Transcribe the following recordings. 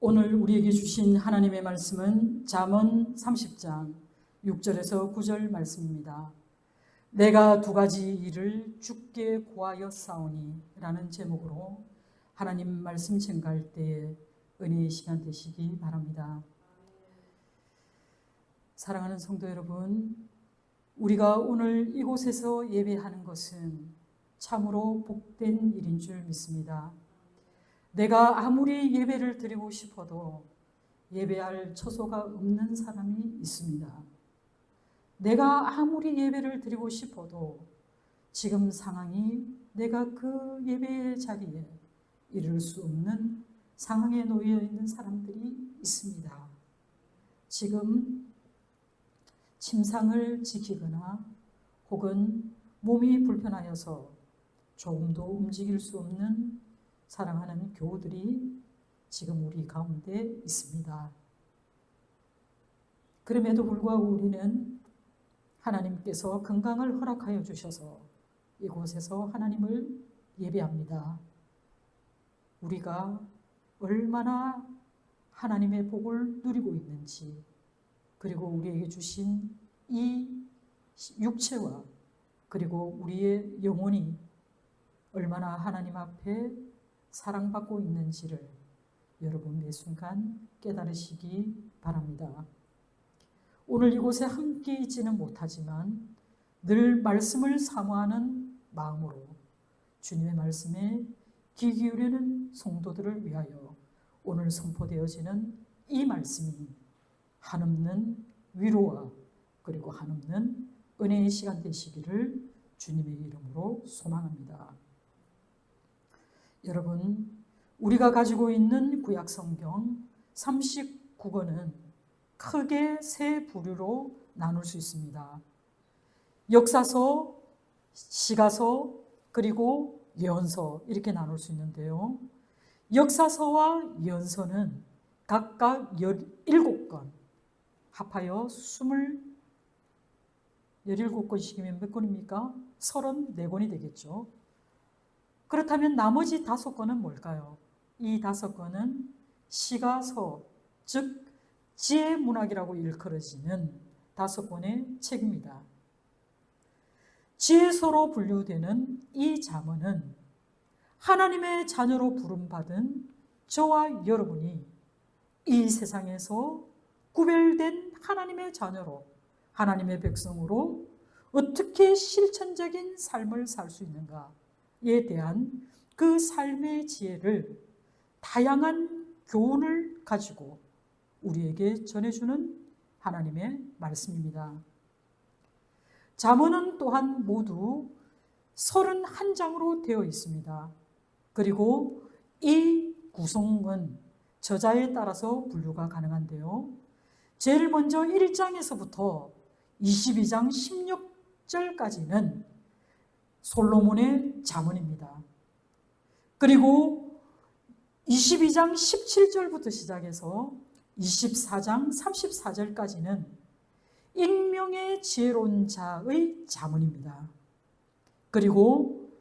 오늘 우리에게 주신 하나님의 말씀은 잠언 30장 6절에서 9절 말씀입니다. 내가 두 가지 일을 주께 고하였사오니 라는 제목으로 하나님 말씀 증가할 때에 은혜의 시간 되시기 바랍니다. 사랑하는 성도 여러분, 우리가 오늘 이곳에서 예배하는 것은 참으로 복된 일인 줄 믿습니다. 내가 아무리 예배를 드리고 싶어도 예배할 처소가 없는 사람이 있습니다. 내가 아무리 예배를 드리고 싶어도 지금 상황이 내가 그 예배의 자리에 이를 수 없는 상황에 놓여 있는 사람들이 있습니다. 지금 침상을 지키거나 혹은 몸이 불편하여서 조금도 움직일 수 없는 사랑하는 교우들이 지금 우리 가운데 있습니다. 그럼에도 불구하고 우리는 하나님께서 건강을 허락하여 주셔서 이곳에서 하나님을 예배합니다. 우리가 얼마나 하나님의 복을 누리고 있는지, 그리고 우리에게 주신 이 육체와 그리고 우리의 영혼이 얼마나 하나님 앞에 사랑받고 있는지를 여러분 매 순간 깨달으시기 바랍니다. 오늘 이곳에 함께 있지는 못하지만 늘 말씀을 사모하는 마음으로 주님의 말씀에 귀 기울이는 성도들을 위하여 오늘 선포되어지는 이 말씀이 한없는 위로와 그리고 한없는 은혜의 시간 되시기를 주님의 이름으로 소망합니다. 여러분, 우리가 가지고 있는 구약 성경 39권은 크게 세 부류로 나눌 수 있습니다. 역사서, 시가서, 그리고 예언서 이렇게 나눌 수 있는데요. 역사서와 예언서는 각각 17권, 합하여 17권씩이면 몇 권입니까? 34권이 되겠죠. 그렇다면 나머지 5권은 뭘까요? 이 5권은 시가서, 즉 지혜문학이라고 일컬어지는 5권의 책입니다. 지혜서로 분류되는 이 잠언은 하나님의 자녀로 부름받은 저와 여러분이 이 세상에서 구별된 하나님의 자녀로, 하나님의 백성으로 어떻게 실천적인 삶을 살 수 있는가에 대한 그 삶의 지혜를 다양한 교훈을 가지고 우리에게 전해주는 하나님의 말씀입니다. 잠언은 또한 모두 31장으로 되어 있습니다. 그리고 이 구성은 저자에 따라서 분류가 가능한데요. 제일 먼저 1장에서부터 22장 16절까지는 솔로몬의 잠언입니다. 그리고 22장 17절부터 시작해서 24장 34절까지는 익명의 지혜로운 자의 잠언입니다. 그리고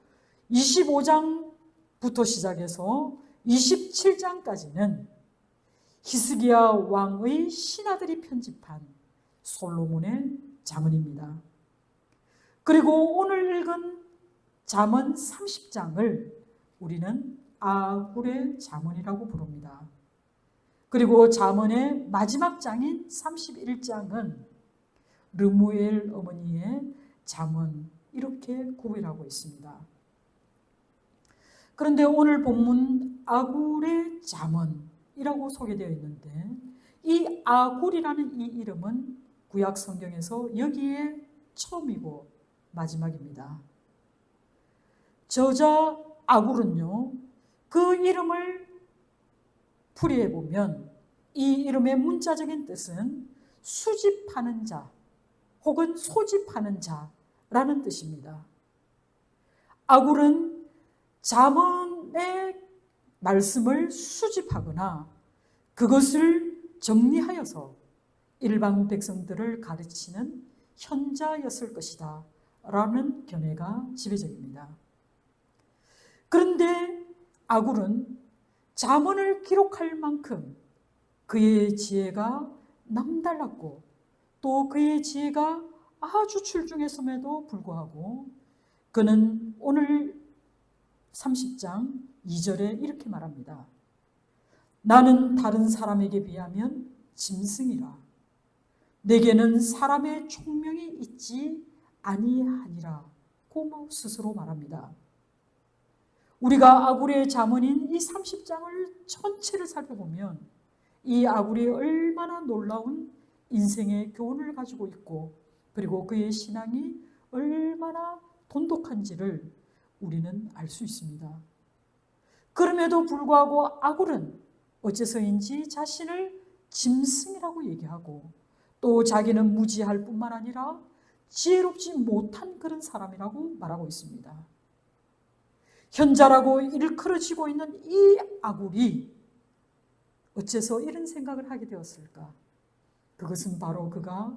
25장부터 시작해서 27장까지는 히스기야 왕의 신하들이 편집한 솔로몬의 잠언입니다. 그리고 오늘 읽은 잠언 30장을 우리는 아굴의 잠언이라고 부릅니다. 그리고 잠언의 마지막 장인 31장은 르무엘 어머니의 잠언, 이렇게 구별하고 있습니다. 그런데 오늘 본문 아굴의 잠언이라고 소개되어 있는데 이 아굴이라는 이 이름은 구약 성경에서 여기에 처음이고 마지막입니다. 저자 아굴은요, 그 이름을 풀이해 보면 이 이름의 문자적인 뜻은 수집하는 자 혹은 소집하는 자라는 뜻입니다. 아굴은 잠언의 말씀을 수집하거나 그것을 정리하여서 일반 백성들을 가르치는 현자였을 것이다 라는 견해가 지배적입니다. 그런데 아굴은 잠언을 기록할 만큼 그의 지혜가 남달랐고 또 그의 지혜가 아주 출중했음에도 불구하고 그는 오늘 30장 2절에 이렇게 말합니다. 나는 다른 사람에게 비하면 짐승이라. 내게는 사람의 총명이 있지 아니하니라. 고 스스로 말합니다. 우리가 아구리의 잠언인 이 30장을 전체를 살펴보면 이 아구리의 얼마나 놀라운 인생의 교훈을 가지고 있고 그리고 그의 신앙이 얼마나 돈독한지를 우리는 알 수 있습니다. 그럼에도 불구하고 아굴은 어째서인지 자신을 짐승이라고 얘기하고 또 자기는 무지할 뿐만 아니라 지혜롭지 못한 그런 사람이라고 말하고 있습니다. 현자라고 일컬어지고 있는 이 아굴이 어째서 이런 생각을 하게 되었을까? 그것은 바로 그가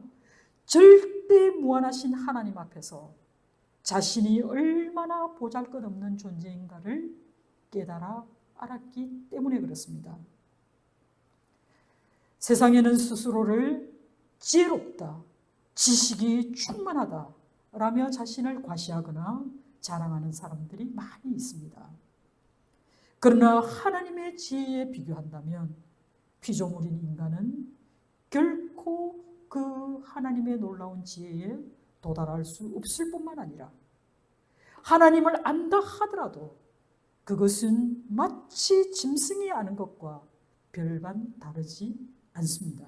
절대 무한하신 하나님 앞에서 자신이 얼마나 보잘것없는 존재인가를 깨달아 알았기 때문에 그렇습니다. 세상에는 스스로를 지혜롭다, 지식이 충만하다 라며 자신을 과시하거나 자랑하는 사람들이 많이 있습니다. 그러나 하나님의 지혜에 비교한다면 피조물인 인간은 결코 그 하나님의 놀라운 지혜에 도달할 수 없을 뿐만 아니라 하나님을 안다 하더라도 그것은 마치 짐승이 아는 것과 별반 다르지 않습니다.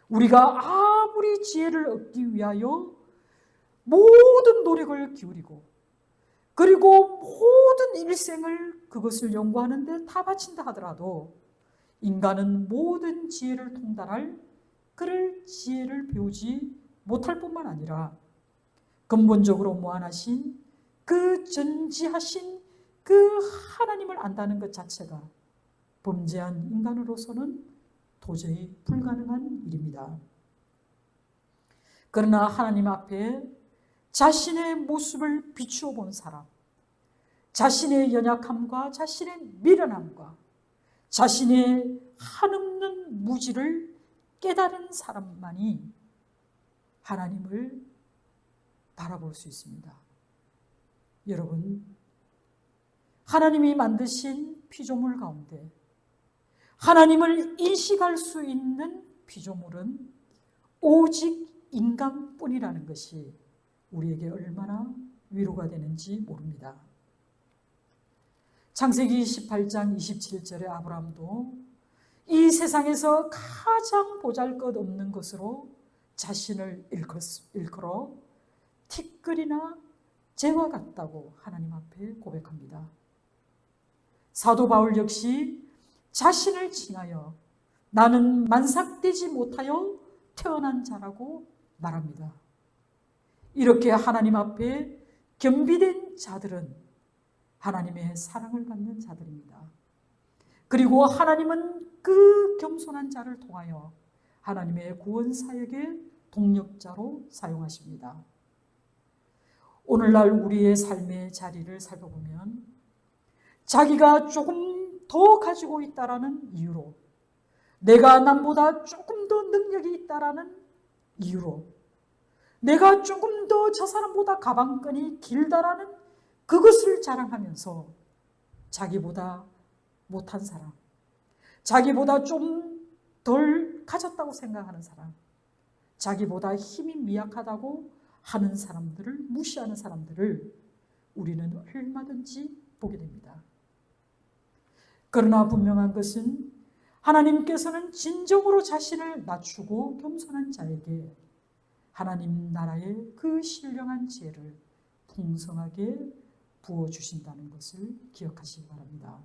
우리가 아무리 지혜를 얻기 위하여 모든 노력을 기울이고 그리고 모든 일생을 그것을 연구하는 데 다 바친다 하더라도 인간은 모든 지혜를 통달할 그럴 지혜를 배우지 못할 뿐만 아니라 근본적으로 무한하신 그 전지하신 그 하나님을 안다는 것 자체가 범죄한 인간으로서는 도저히 불가능한 일입니다. 그러나 하나님 앞에 자신의 모습을 비추어 본 사람, 자신의 연약함과 자신의 미련함과 자신의 한없는 무지를 깨달은 사람만이 하나님을 바라볼 수 있습니다. 여러분, 하나님이 만드신 피조물 가운데 하나님을 인식할 수 있는 피조물은 오직 인간뿐이라는 것이 우리에게 얼마나 위로가 되는지 모릅니다. 창세기 18장 27절에 아브라함도 이 세상에서 가장 보잘것없는 것으로 자신을 일컬어 티끌이나 재와 같다고 하나님 앞에 고백합니다. 사도 바울 역시 자신을 칭하여 나는 만삭되지 못하여 태어난 자라고 말합니다. 이렇게 하나님 앞에 겸비된 자들은 하나님의 사랑을 받는 자들입니다. 그리고 하나님은 그 겸손한 자를 통하여 하나님의 구원 사역의 동력자로 사용하십니다. 오늘날 우리의 삶의 자리를 살펴보면 자기가 조금 더 가지고 있다라는 이유로 내가 남보다 조금 더 능력이 있다라는 이유로 내가 조금 더 저 사람보다 가방끈이 길다라는 그것을 자랑하면서 자기보다 못한 사람, 자기보다 좀 덜 가졌다고 생각하는 사람, 자기보다 힘이 미약하다고 하는 사람들을 무시하는 사람들을 우리는 얼마든지 보게 됩니다. 그러나 분명한 것은 하나님께서는 진정으로 자신을 낮추고 겸손한 자에게 하나님 나라의 그 신령한 지혜를 풍성하게 부어주신다는 것을 기억하시기 바랍니다.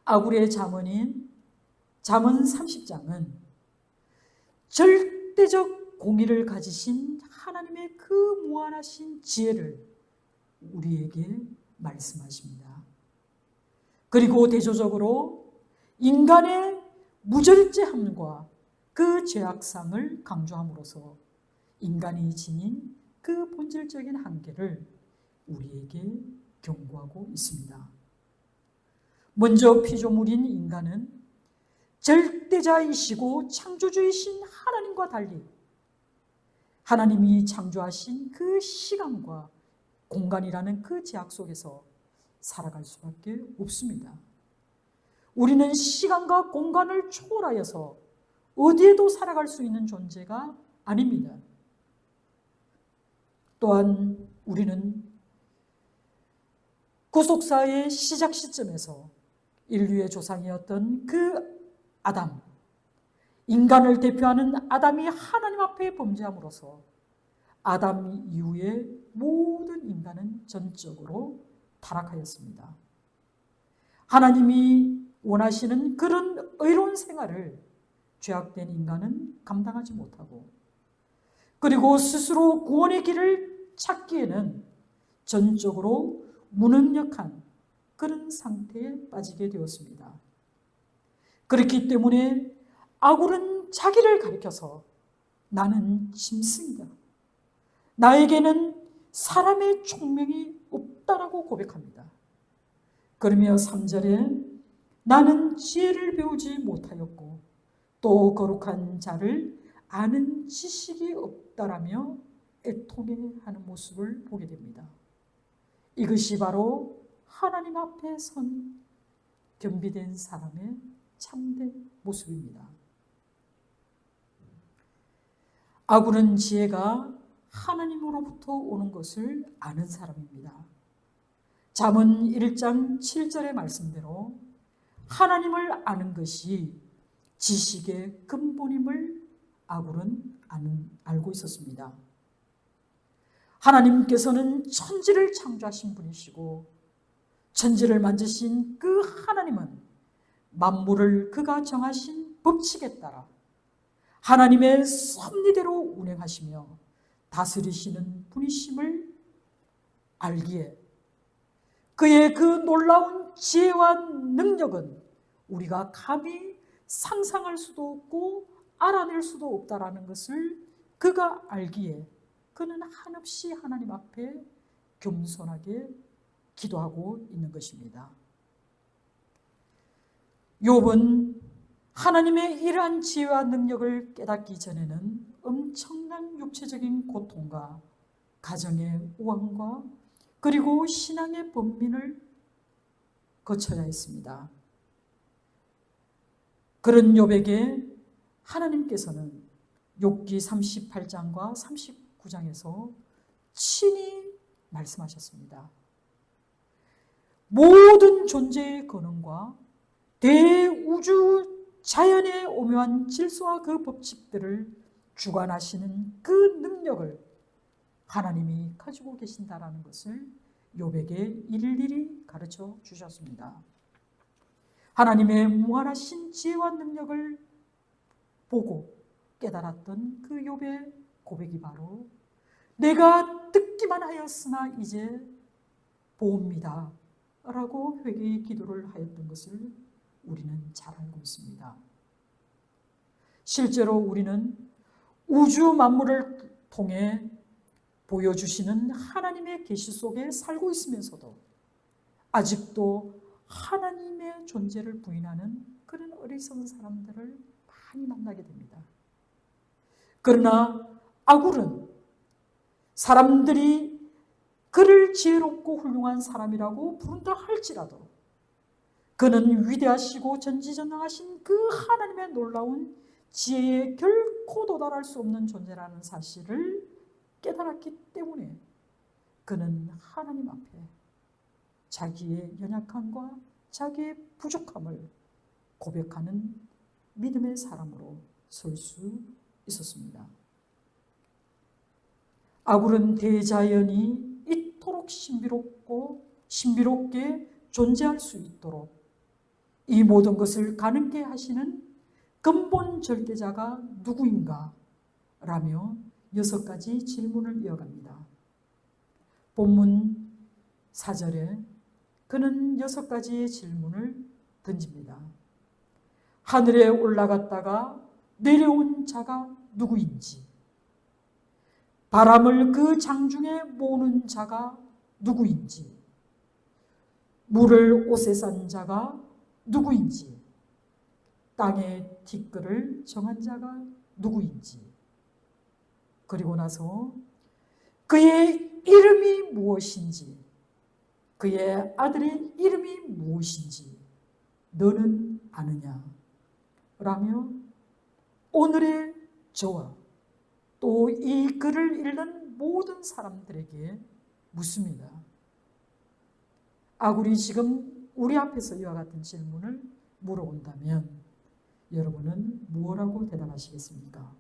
아구리의 잠언인 잠언 30장은 절대적 공의를 가지신 하나님의 그 무한하신 지혜를 우리에게 말씀하십니다. 그리고 대조적으로 인간의 무절제함과 그 죄악상을 강조함으로써 인간이 지닌 그 본질적인 한계를 우리에게 경고하고 있습니다. 먼저 피조물인 인간은 절대자이시고 창조주이신 하나님과 달리 하나님이 창조하신 그 시간과 공간이라는 그 제약 속에서 살아갈 수밖에 없습니다. 우리는 시간과 공간을 초월하여서 어디에도 살아갈 수 있는 존재가 아닙니다. 또한 우리는 구속사의 시작 시점에서 인류의 조상이었던 그 아담, 인간을 대표하는 아담이 하나님 앞에 범죄함으로써 아담 이후에 모든 인간은 전적으로 타락하였습니다. 하나님이 원하시는 그런 의로운 생활을 죄악된 인간은 감당하지 못하고, 그리고 스스로 구원의 길을 찾기에는 전적으로 무능력한 그런 상태에 빠지게 되었습니다. 그렇기 때문에 아굴은 자기를 가리켜서 나는 짐승이다, 나에게는 사람의 총명이 없다라고 고백합니다. 그러며 3절에 나는 지혜를 배우지 못하였고 또 거룩한 자를 아는 지식이 없다라며 애통해하는 모습을 보게 됩니다. 이것이 바로 하나님 앞에 선 겸비된 사람의 참된 모습입니다. 아굴은 지혜가 하나님으로부터 오는 것을 아는 사람입니다. 잠언 1장 7절의 말씀대로 하나님을 아는 것이 지식의 근본임을 아굴은 알고 있었습니다. 하나님께서는 천지를 창조하신 분이시고 천지를 만드신 그 하나님은 만물을 그가 정하신 법칙에 따라 하나님의 섭리대로 운행하시며 다스리시는 분이심을 알기에 그의 그 놀라운 지혜와 능력은 우리가 감히 상상할 수도 없고 알아낼 수도 없다라는 것을 그가 알기에 그는 한없이 하나님 앞에 겸손하게 기도하고 있는 것입니다. 욥은 하나님의 이러한 지혜와 능력을 깨닫기 전에는 엄청난 육체적인 고통과 가정의 우환과 그리고 신앙의 번민을 거쳐야 했습니다. 그런 욥에게 하나님께서는 욥기 38장과 39장에서 친히 말씀하셨습니다. 모든 존재의 근원과 대우주 자연의 오묘한 질서와 그 법칙들을 주관하시는 그 능력을 하나님이 가지고 계신다라는 것을 욥에게 일일이 가르쳐 주셨습니다. 하나님의 무한하신 지혜와 능력을 보고 깨달았던 그 욥의 고백이 바로 내가 듣기만 하였으나 이제 보옵니다 라고 회개의 기도를 하였던 것을 우리는 잘 알고 있습니다. 실제로 우리는 우주 만물을 통해 보여주시는 하나님의 계시 속에 살고 있으면서도 아직도 하나님의 존재를 부인하는 그런 어리석은 사람들을 많이 만나게 됩니다. 그러나 아굴은 사람들이 그를 지혜롭고 훌륭한 사람이라고 부른다 할지라도 그는 위대하시고 전지전능하신 그 하나님의 놀라운 지혜에 결코 도달할 수 없는 존재라는 사실을 깨달았기 때문에 그는 하나님 앞에 자기의 연약함과 자기의 부족함을 고백하는 믿음의 사람으로 설 수 있었습니다. 아굴은 대자연이 이토록 신비롭게 존재할 수 있도록 이 모든 것을 가능케 하시는 근본 절대자가 누구인가? 라며 6가지 질문을 이어갑니다. 본문 4절에 그는 6가지의 질문을 던집니다. 하늘에 올라갔다가 내려온 자가 누구인지, 바람을 그 장중에 모으는 자가 누구인지, 물을 옷에 싼 자가 누구인지, 땅의 티끌을 정한 자가 누구인지, 그리고 나서 그의 이름이 무엇인지, 그의 아들의 이름이 무엇인지 너는 아느냐? 라며 오늘의 저와 또 이 글을 읽는 모든 사람들에게 묻습니다. 아굴이 지금 우리 앞에서 이와 같은 질문을 물어본다면 여러분은 무엇라고 대답하시겠습니까?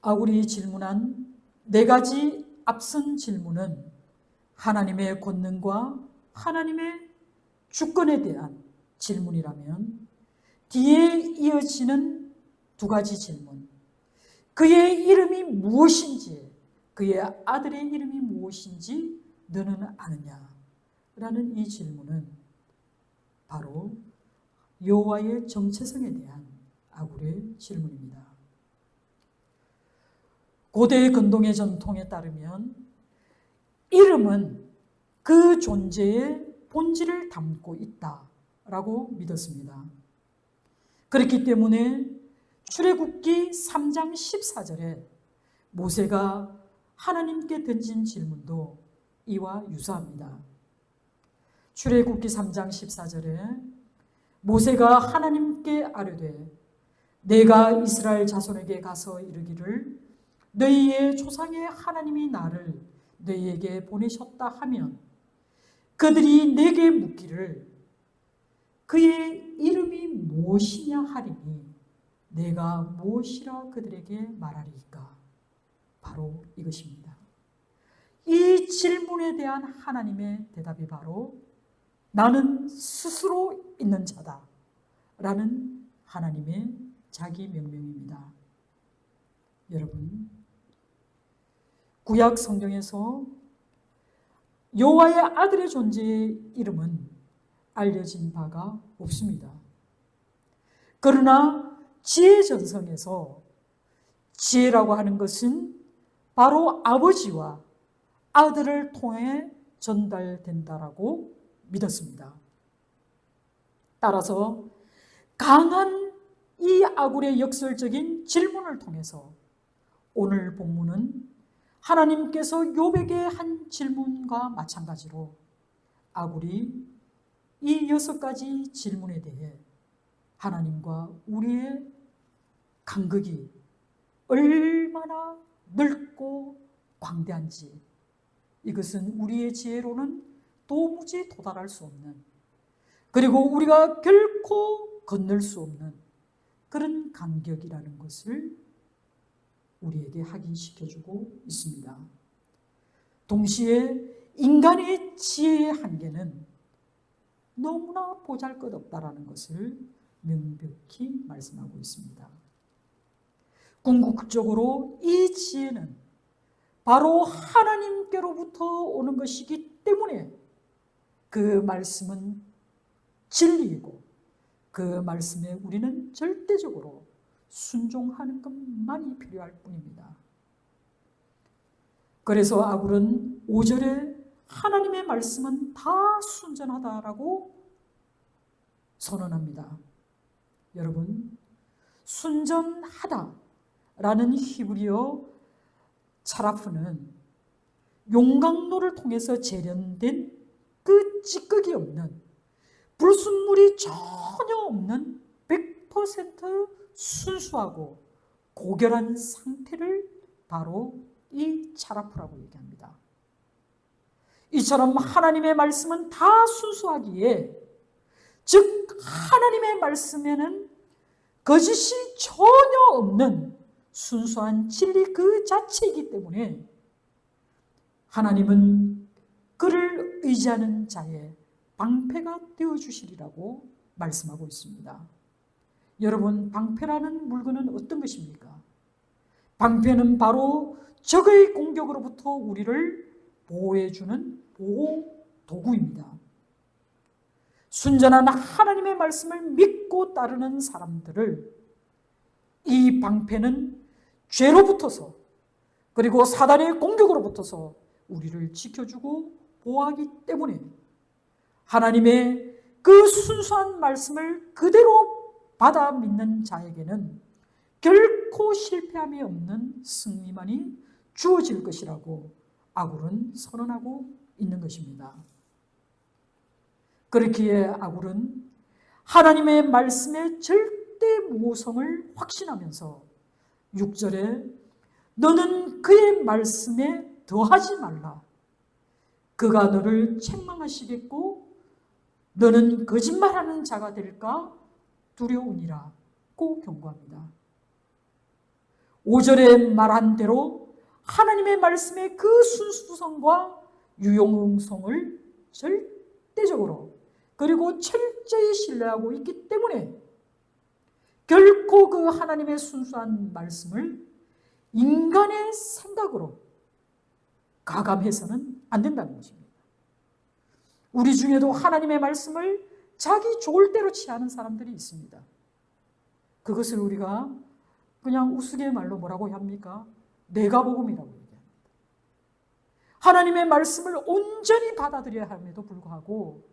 아굴이 질문한 네 가지 앞선 질문은 하나님의 권능과 하나님의 주권에 대한 질문이라면 뒤에 이어지는 두 가지 질문, 그의 이름이 무엇인지, 그의 아들의 이름이 무엇인지 너는 아느냐? 라는 이 질문은 바로 여호와의 정체성에 대한 아굴의 질문입니다. 고대 근동의 전통에 따르면 이름은 그 존재의 본질을 담고 있다라고 믿었습니다. 그렇기 때문에 출애굽기 3장 14절에 모세가 하나님께 던진 질문도 이와 유사합니다. 출애굽기 3장 14절에 모세가 하나님께 아뢰되 내가 이스라엘 자손에게 가서 이르기를 너희의 조상의 하나님이 나를 너희에게 보내셨다 하면 그들이 내게 묻기를 그의 이름이 무엇이냐 하리니 내가 무엇이라 그들에게 말하리이까? 바로 이것입니다. 이 질문에 대한 하나님의 대답이 바로 나는 스스로 있는 자다 라는 하나님의 자기 명명입니다. 여러분, 구약 성경에서 여호와의 아들의 존재의 이름은 알려진 바가 없습니다. 그러나 지혜 전성에서 지혜라고 하는 것은 바로 아버지와 아들을 통해 전달된다라고 믿었습니다. 따라서 강한 이 아굴의 역설적인 질문을 통해서 오늘 본문은 하나님께서 욥에게 한 질문과 마찬가지로 아굴이 이 6가지 질문에 대해 하나님과 우리의 간극이 얼마나 넓고 광대한지 이것은 우리의 지혜로는 도무지 도달할 수 없는, 그리고 우리가 결코 건널 수 없는 그런 간격이라는 것을 우리에게 확인시켜주고 있습니다. 동시에 인간의 지혜의 한계는 너무나 보잘것없다라는 것을 명백히 말씀하고 있습니다. 궁극적으로 이 지혜는 바로 하나님께로부터 오는 것이기 때문에 그 말씀은 진리이고 그 말씀에 우리는 절대적으로 순종하는 것만이 필요할 뿐입니다. 그래서 아굴은 5절에 하나님의 말씀은 다 순전하다라고 선언합니다. 여러분, 순전하다라는 히브리어 차라프는 용광로를 통해서 재련된 그 찌꺼기 없는, 불순물이 전혀 없는 100% 순수하고 고결한 상태를 바로 이 차라프라고 얘기합니다. 이처럼 하나님의 말씀은 다 순수하기에, 즉 하나님의 말씀에는 거짓이 전혀 없는 순수한 진리 그 자체이기 때문에 하나님은 그를 의지하는 자의 방패가 되어주시리라고 말씀하고 있습니다. 여러분, 방패라는 물건은 어떤 것입니까? 방패는 바로 적의 공격으로부터 우리를 보호해주는 보호 도구입니다. 순전한 하나님의 말씀을 믿고 따르는 사람들을 이 방패는 죄로부터서 그리고 사단의 공격으로부터서 우리를 지켜주고 보호하기 때문에 하나님의 그 순수한 말씀을 그대로 받아 믿는 자에게는 결코 실패함이 없는 승리만이 주어질 것이라고 아굴은 선언하고 있는 것입니다. 그렇기에 아굴은 하나님의 말씀의 절대 무호성을 확신하면서 6절에 너는 그의 말씀에 더하지 말라. 그가 너를 책망하시겠고 너는 거짓말하는 자가 될까 두려우니라고 경고합니다. 5절에 말한 대로 하나님의 말씀의 그 순수성과 유용성을 절대적으로 그리고 철저히 신뢰하고 있기 때문에 결코 그 하나님의 순수한 말씀을 인간의 생각으로 가감해서는 안 된다는 것입니다. 우리 중에도 하나님의 말씀을 자기 좋을 대로 취하는 사람들이 있습니다. 그것을 우리가 그냥 우스갯말로 뭐라고 합니까? 내가복음이라고 얘기합니다. 하나님의 말씀을 온전히 받아들여야 함에도 불구하고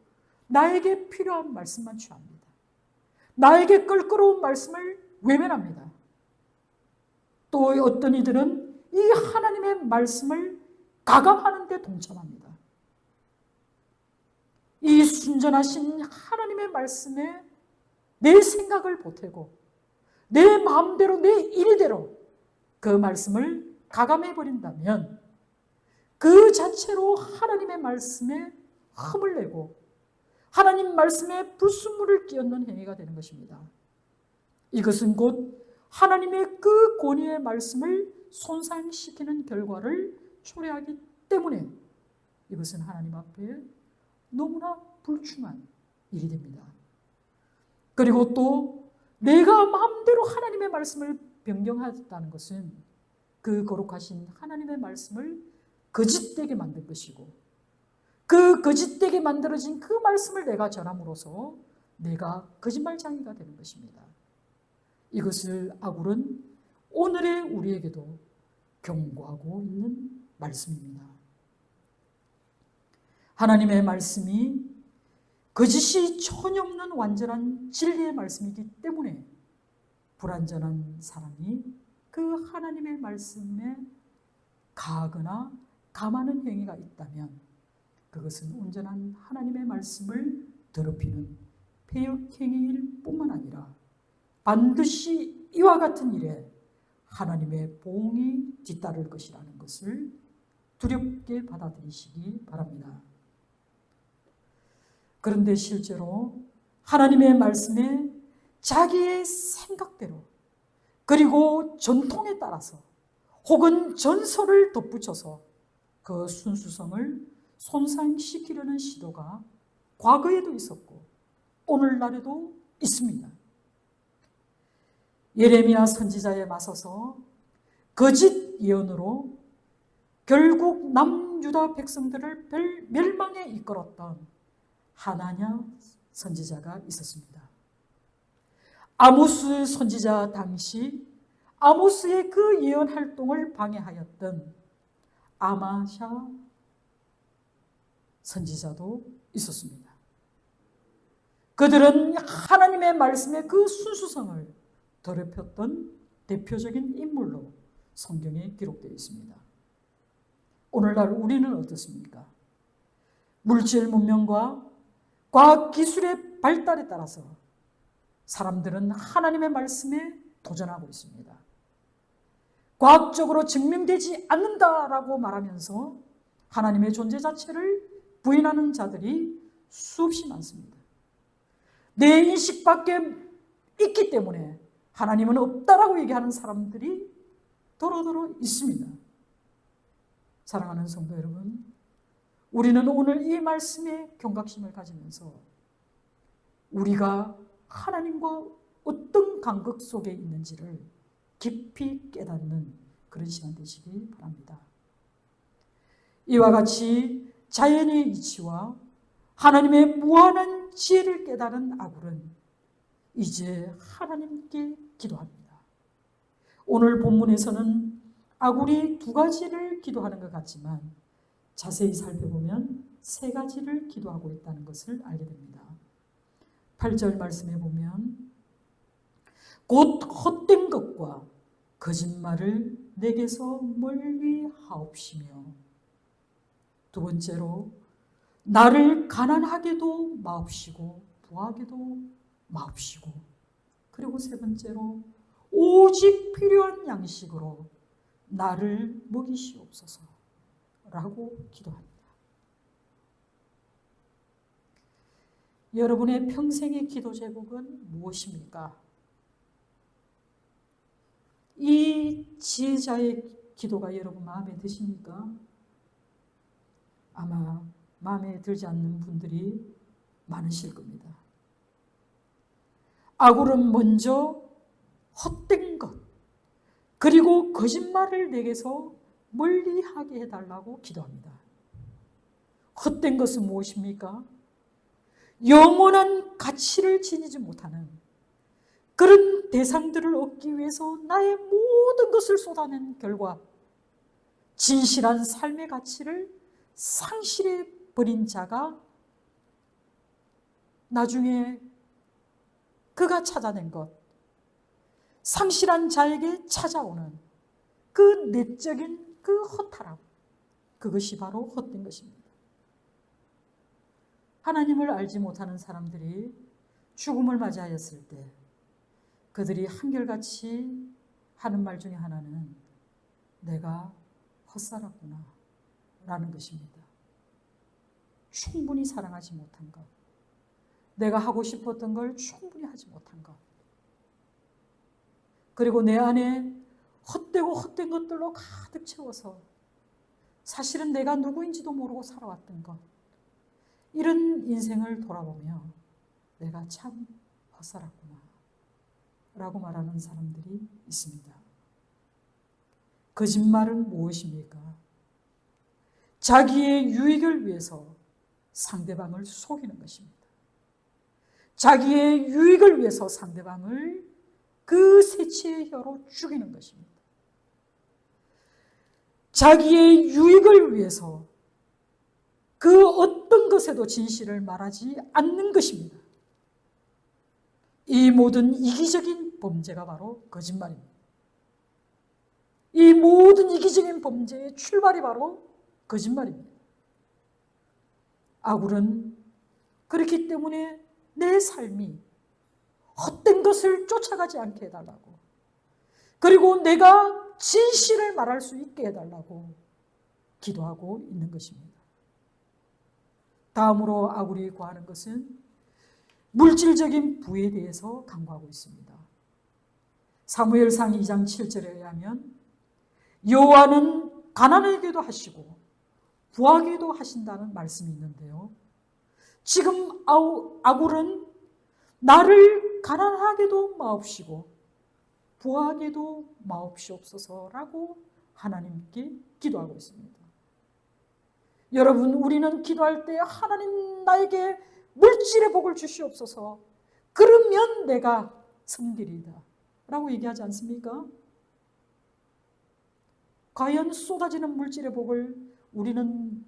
나에게 필요한 말씀만 취합니다. 나에게 껄끄러운 말씀을 외면합니다. 또 어떤 이들은 이 하나님의 말씀을 가감하는 데 동참합니다. 이 순전하신 하나님의 말씀에 내 생각을 보태고 내 마음대로 내 인의대로 그 말씀을 가감해버린다면 그 자체로 하나님의 말씀에 흠을 내고 하나님 말씀에 불순물을 끼얹는 행위가 되는 것입니다. 이것은 곧 하나님의 그 권위의 말씀을 손상시키는 결과를 초래하기 때문에 이것은 하나님 앞에 너무나 불충한 일이 됩니다. 그리고 또 내가 마음대로 하나님의 말씀을 변경하였다는 것은 그 거룩하신 하나님의 말씀을 거짓되게 만들 것이고 그 거짓되게 만들어진 그 말씀을 내가 전함으로써 내가 거짓말쟁이가 되는 것입니다. 이것을 아굴은 오늘의 우리에게도 경고하고 있는 말씀입니다. 하나님의 말씀이 거짓이 전혀 없는 완전한 진리의 말씀이기 때문에 불완전한 사람이 그 하나님의 말씀에 가하거나 감하는 행위가 있다면 그것은 온전한 하나님의 말씀을 더럽히는 폐역행위일 뿐만 아니라 반드시 이와 같은 일에 하나님의 보응이 뒤따를 것이라는 것을 두렵게 받아들이시기 바랍니다. 그런데 실제로 하나님의 말씀에 자기의 생각대로 그리고 전통에 따라서 혹은 전설을 덧붙여서 그 순수성을 손상시키려는 시도가 과거에도 있었고 오늘날에도 있습니다. 예레미야 선지자에 맞서서 거짓 예언으로 결국 남유다 백성들을 멸망에 이끌었던 하나냐 선지자가 있었습니다. 아모스 선지자 당시 아모스의 그 예언 활동을 방해하였던 아마샤 선지자도 있었습니다. 그들은 하나님의 말씀의 그 순수성을 더럽혔던 대표적인 인물로 성경에 기록되어 있습니다. 오늘날 우리는 어떻습니까? 물질 문명과 과학기술의 발달에 따라서 사람들은 하나님의 말씀에 도전하고 있습니다. 과학적으로 증명되지 않는다라고 말하면서 하나님의 존재 자체를 부인하는 자들이 수없이 많습니다. 내 인식 밖에 있기 때문에 하나님은 없다라고 얘기하는 사람들이 도로도로 있습니다. 사랑하는 성도 여러분, 우리는 오늘 이 말씀에 경각심을 가지면서 우리가 하나님과 어떤 간극 속에 있는지를 깊이 깨닫는 그런 시간 되시기 바랍니다. 이와 같이 자연의 이치와 하나님의 무한한 지혜를 깨달은 아굴은 이제 하나님께 기도합니다. 오늘 본문에서는 아굴이 2가지를 기도하는 것 같지만 자세히 살펴보면 3가지를 기도하고 있다는 것을 알게 됩니다. 8절 말씀해 보면 곧 헛된 것과 거짓말을 내게서 멀리 하옵시며, 두 번째로 나를 가난하게도 마옵시고 부하게도 마옵시고, 그리고 세 번째로 오직 필요한 양식으로 나를 먹이시옵소서 라고 기도합니다. 여러분의 평생의 기도 제목은 무엇입니까? 이 지혜자의 기도가 여러분 마음에 드십니까? 아마 마음에 들지 않는 분들이 많으실 겁니다. 아굴은 먼저 헛된 것, 그리고 거짓말을 내게서 멀리하게 해달라고 기도합니다. 헛된 것은 무엇입니까? 영원한 가치를 지니지 못하는 그런 대상들을 얻기 위해서 나의 모든 것을 쏟아낸 결과 진실한 삶의 가치를 상실해 버린 자가 나중에 그가 찾아낸 것, 상실한 자에게 찾아오는 그 내적인 그 허탈함, 그것이 바로 헛된 것입니다. 하나님을 알지 못하는 사람들이 죽음을 맞이하였을 때 그들이 한결같이 하는 말 중에 하나는 내가 헛살았구나 라는 것입니다. 충분히 사랑하지 못한 것, 내가 하고 싶었던 걸 충분히 하지 못한 것, 그리고 내 안에 헛되고 헛된 것들로 가득 채워서 사실은 내가 누구인지도 모르고 살아왔던 것, 이런 인생을 돌아보며 내가 참 헛살았구나 라고 말하는 사람들이 있습니다. 거짓말은 무엇입니까? 자기의 유익을 위해서 상대방을 속이는 것입니다. 자기의 유익을 위해서 상대방을 그 새치의 혀로 죽이는 것입니다. 자기의 유익을 위해서 그 어떤 것에도 진실을 말하지 않는 것입니다. 이 모든 이기적인 범죄가 바로 거짓말입니다. 이 모든 이기적인 범죄의 출발이 바로 거짓말입니다. 아굴은 그렇기 때문에 내 삶이 헛된 것을 쫓아가지 않게 해달라고, 그리고 내가 진실을 말할 수 있게 해달라고 기도하고 있는 것입니다. 다음으로 아굴이 구하는 것은 물질적인 부에 대해서 간구하고 있습니다. 사무엘상 2장 7절에 의하면 여호와는 가난하게도 하시고 부하게도 하신다는 말씀이 있는데요, 지금 아굴은 나를 가난하게도 마옵시고 부하게도 마옵시옵소서라고 하나님께 기도하고 있습니다. 여러분, 우리는 기도할 때 하나님 나에게 물질의 복을 주시옵소서, 그러면 내가 섬기리이다 라고 얘기하지 않습니까? 과연 쏟아지는 물질의 복을 우리는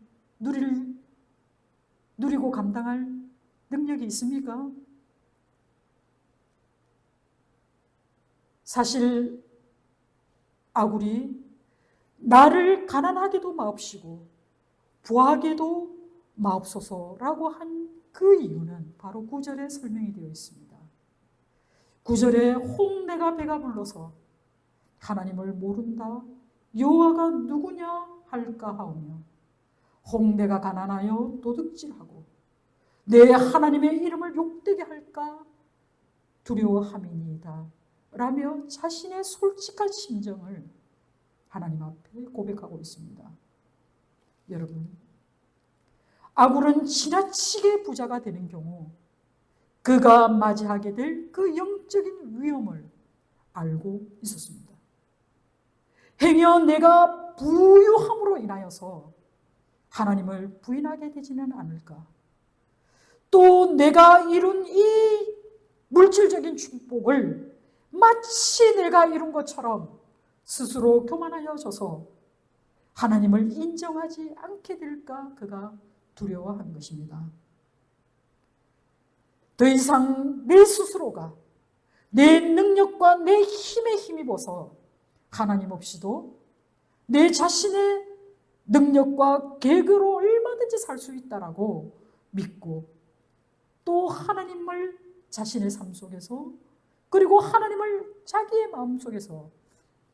누리고 감당할 능력이 있습니까? 사실 아굴이 나를 가난하게도 마옵시고 부하게도 마옵소서라고 한 그 이유는 바로 9절에 설명이 되어 있습니다. 9절에 홍내가 배가 불러서 하나님을 모른다, 여호와가 누구냐 할까 하오며 홍내가 가난하여 도둑질하고 내 하나님의 이름을 욕되게 할까 두려워함이니이다 라며 자신의 솔직한 심정을 하나님 앞에 고백하고 있습니다. 여러분, 아굴은 지나치게 부자가 되는 경우 그가 맞이하게 될 그 영적인 위험을 알고 있었습니다. 행여 내가 부유함으로 인하여서 하나님을 부인하게 되지는 않을까, 또 내가 이룬 이 물질적인 축복을 마치 내가 이룬 것처럼 스스로 교만하여져서 하나님을 인정하지 않게 될까 그가 두려워한 것입니다. 더 이상 내 스스로가 내 능력과 내 힘에 힘입어서 하나님 없이도 내 자신의 능력과 계획으로 얼마든지 살 수 있다라고 믿고 또 하나님을 자신의 삶 속에서 그리고 하나님을 자기의 마음 속에서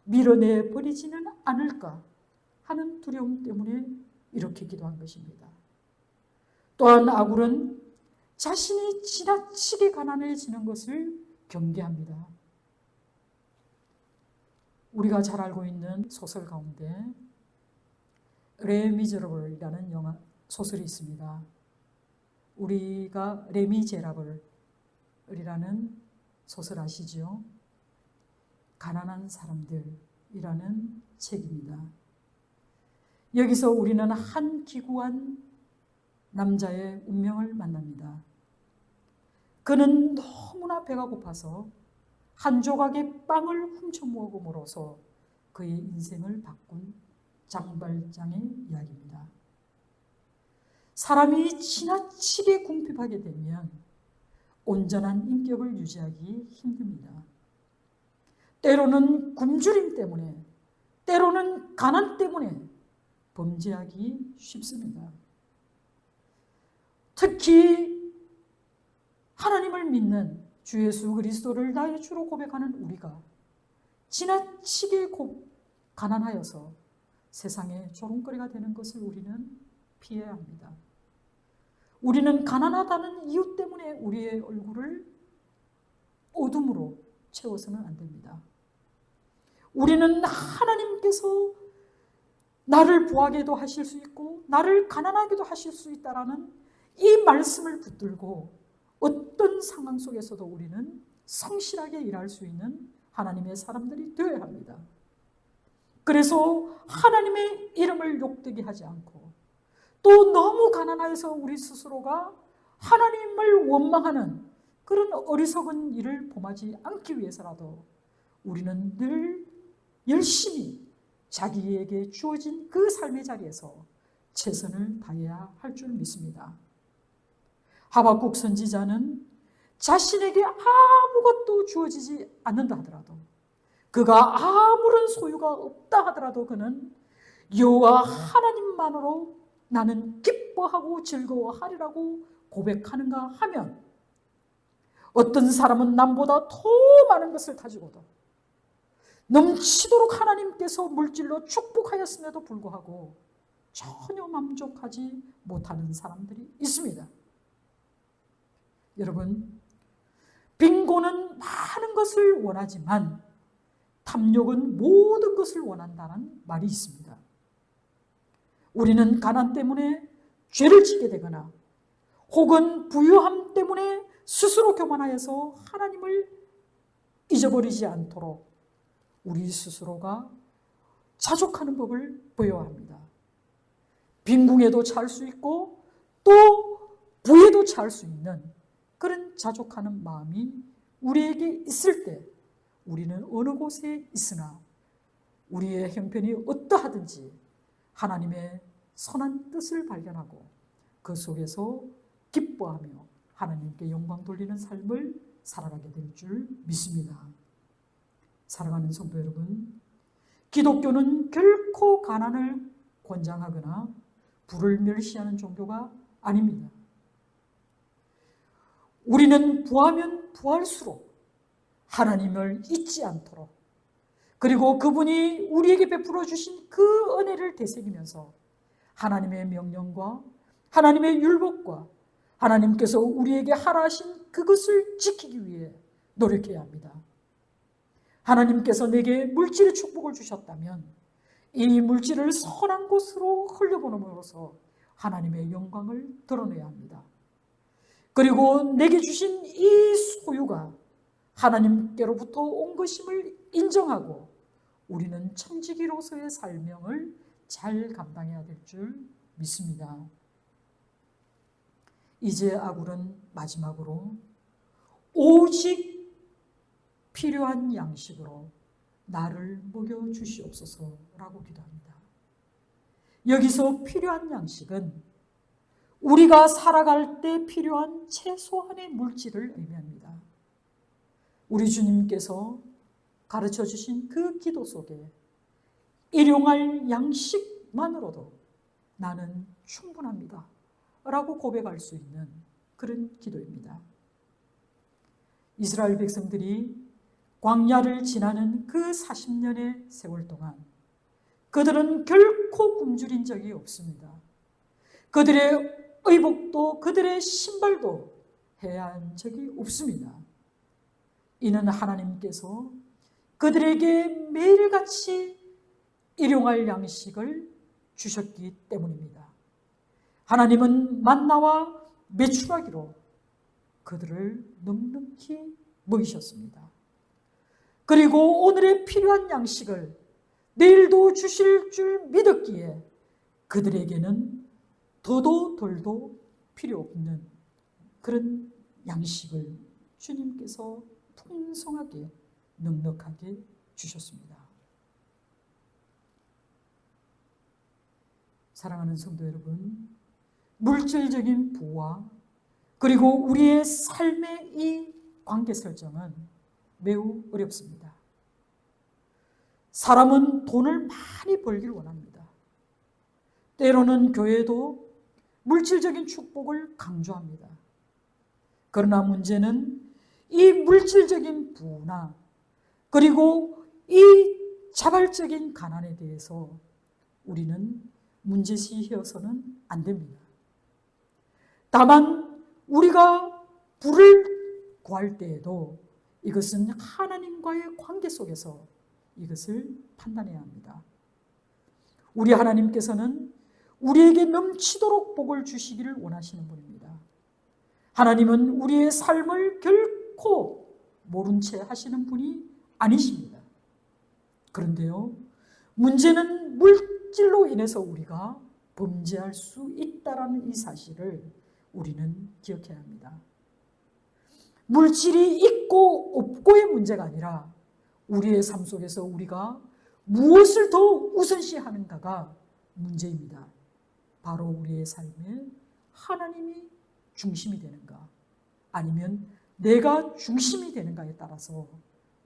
밀어내 버리지는 않을까 하는 두려움 때문에 이렇게 기도한 것입니다. 또한 아굴은 자신이 지나치게 가난해지는 것을 경계합니다. 우리가 잘 알고 있는 소설 가운데 레 미저러블이라는 영화 소설이 있습니다. 우리가 레미제라블이라는 소설 아시죠? 가난한 사람들이라는 책입니다. 여기서 우리는 한 기구한 남자의 운명을 만납니다. 그는 너무나 배가 고파서 한 조각의 빵을 훔쳐 먹음으로써 그의 인생을 바꾼 장발장의 이야기입니다. 사람이 지나치게 궁핍하게 되면 온전한 인격을 유지하기 힘듭니다. 때로는 굶주림 때문에, 때로는 가난 때문에 범죄하기 쉽습니다. 특히 하나님을 믿는 주 예수 그리스도를 나의 주로 고백하는 우리가 지나치게 가난하여서 세상의 조롱거리가 되는 것을 우리는 피해야 합니다. 우리는 가난하다는 이유 때문에 우리의 얼굴을 어둠으로 채워서는 안 됩니다. 우리는 하나님께서 나를 부하게도 하실 수 있고 나를 가난하게도 하실 수 있다라는 이 말씀을 붙들고 어떤 상황 속에서도 우리는 성실하게 일할 수 있는 하나님의 사람들이 되어야 합니다. 그래서 하나님의 이름을 욕되게 하지 않고 또 너무 가난해서 우리 스스로가 하나님을 원망하는 그런 어리석은 일을 범하지 않기 위해서라도 우리는 늘 열심히 자기에게 주어진 그 삶의 자리에서 최선을 다해야 할 줄 믿습니다. 하박국 선지자는 자신에게 아무것도 주어지지 않는다 하더라도 그가 아무런 소유가 없다 하더라도 그는 여호와 하나님만으로 나는 기뻐하고 즐거워하리라고 고백하는가 하면 어떤 사람은 남보다 더 많은 것을 가지고도 넘치도록 하나님께서 물질로 축복하였음에도 불구하고 전혀 만족하지 못하는 사람들이 있습니다. 여러분, 빈곤은 많은 것을 원하지만 탐욕은 모든 것을 원한다는 말이 있습니다. 우리는 가난 때문에 죄를 짓게 되거나 혹은 부유함 때문에 스스로 교만하여서 하나님을 잊어버리지 않도록 우리 스스로가 자족하는 법을 배워야 합니다. 빈궁에도 찰 수 있고 또 부에도 찰 수 있는 그런 자족하는 마음이 우리에게 있을 때 우리는 어느 곳에 있으나 우리의 형편이 어떠하든지 하나님의 선한 뜻을 발견하고 그 속에서 기뻐하며 하나님께 영광 돌리는 삶을 살아가게 될 줄 믿습니다. 사랑하는 성도 여러분, 기독교는 결코 가난을 권장하거나 부를 멸시하는 종교가 아닙니다. 우리는 부하면 부할수록 하나님을 잊지 않도록 그리고 그분이 우리에게 베풀어 주신 그 은혜를 되새기면서 하나님의 명령과 하나님의 율법과 하나님께서 우리에게 하라 하신 그것을 지키기 위해 노력해야 합니다. 하나님께서 내게 물질의 축복을 주셨다면 이 물질을 선한 곳으로 흘려보냄으로써 하나님의 영광을 드러내야 합니다. 그리고 내게 주신 이 소유가 하나님께로부터 온 것임을 인정하고 우리는 청지기로서의 사명을 잘 감당해야 될 줄 믿습니다. 이제 아굴은 마지막으로 오직 필요한 양식으로 나를 먹여주시옵소서라고 기도합니다. 여기서 필요한 양식은 우리가 살아갈 때 필요한 최소한의 물질을 의미합니다. 우리 주님께서 가르쳐 주신 그 기도 속에 일용할 양식만으로도 나는 충분합니다 라고 고백할 수 있는 그런 기도입니다. 이스라엘 백성들이 광야를 지나는 그 40년의 세월 동안 그들은 결코 굶주린 적이 없습니다. 그들의 의복도 그들의 신발도 해한 적이 없습니다. 이는 하나님께서 그들에게 매일같이 일용할 양식을 주셨기 때문입니다. 하나님은 만나와 메추라기로 그들을 넉넉히 먹이셨습니다. 그리고 오늘의 필요한 양식을 내일도 주실 줄 믿었기에 그들에게는 더도 덜도 필요 없는 그런 양식을 주님께서 풍성하게 넉넉하게 주셨습니다. 사랑하는 성도 여러분, 물질적인 부와 그리고 우리의 삶의 이 관계 설정은 매우 어렵습니다. 사람은 돈을 많이 벌길 원합니다. 때로는 교회도 물질적인 축복을 강조합니다. 그러나 문제는 이 물질적인 부나 그리고 이 자발적인 가난에 대해서 우리는 문제시해서는 안 됩니다. 다만 우리가 부를 구할 때에도 이것은 하나님과의 관계 속에서 이것을 판단해야 합니다. 우리 하나님께서는 우리에게 넘치도록 복을 주시기를 원하시는 분입니다. 하나님은 우리의 삶을 결코 모른 채 하시는 분이 아니십니다. 그런데요, 문제는 물질로 인해서 우리가 범죄할 수 있다는 이 사실을 우리는 기억해야 합니다. 물질이 있고 없고의 문제가 아니라 우리의 삶 속에서 우리가 무엇을 더 우선시하는가가 문제입니다. 바로 우리의 삶에 하나님이 중심이 되는가 아니면 내가 중심이 되는가에 따라서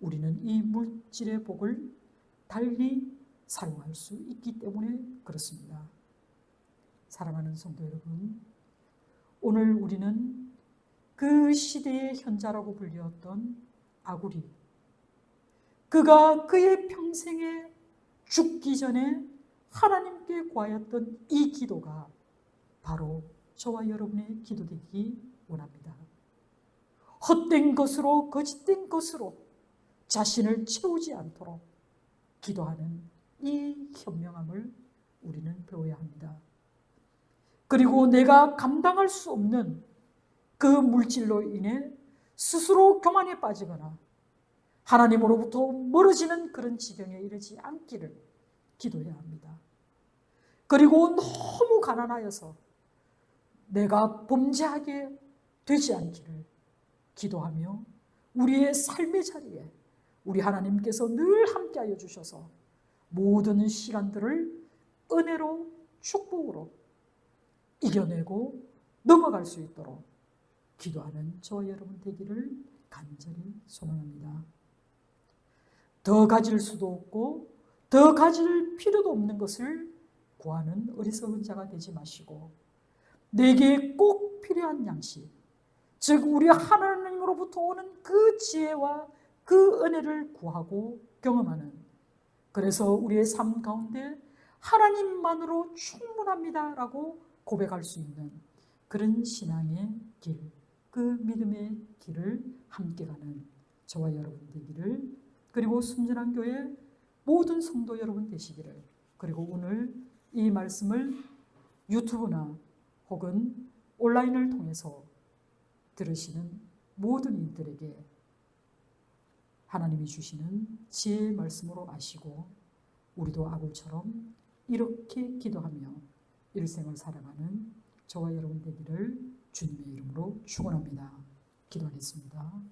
우리는 이 물질의 복을 달리 사용할 수 있기 때문에 그렇습니다. 사랑하는 성도 여러분, 오늘 우리는 그 시대의 현자라고 불렸던 아구리, 그가 그의 평생에 죽기 전에 하나님께 구하였던 이 기도가 바로 저와 여러분의 기도되기 원합니다. 헛된 것으로 거짓된 것으로 자신을 채우지 않도록 기도하는 이 현명함을 우리는 배워야 합니다. 그리고 내가 감당할 수 없는 그 물질로 인해 스스로 교만에 빠지거나 하나님으로부터 멀어지는 그런 지경에 이르지 않기를 기도해야 합니다. 그리고 너무 가난하여서 내가 범죄하게 되지 않기를 기도하며 우리의 삶의 자리에 우리 하나님께서 늘 함께하여 주셔서 모든 시간들을 은혜로 축복으로 이겨내고 넘어갈 수 있도록 기도하는 저와 여러분 되기를 간절히 소망합니다. 더 가질 수도 없고 더 가질 필요도 없는 것을 구하는 어리석은 자가 되지 마시고 내게 꼭 필요한 양식, 즉 우리 하나님으로부터 오는 그 지혜와 그 은혜를 구하고 경험하는, 그래서 우리의 삶 가운데 하나님만으로 충분합니다라고 고백할 수 있는 그런 신앙의 길, 그 믿음의 길을 함께 가는 저와 여러분 되기를, 그리고 순전한 교회 모든 성도 여러분 되시기를, 그리고 오늘 이 말씀을 유튜브나 혹은 온라인을 통해서 들으시는 모든 이들에게 하나님이 주시는 지혜의 말씀으로 아시고 우리도 아굴처럼 이렇게 기도하며 일생을 살아가는 저와 여러분 되기를 주님의 이름으로 축원합니다. 기도하겠습니다.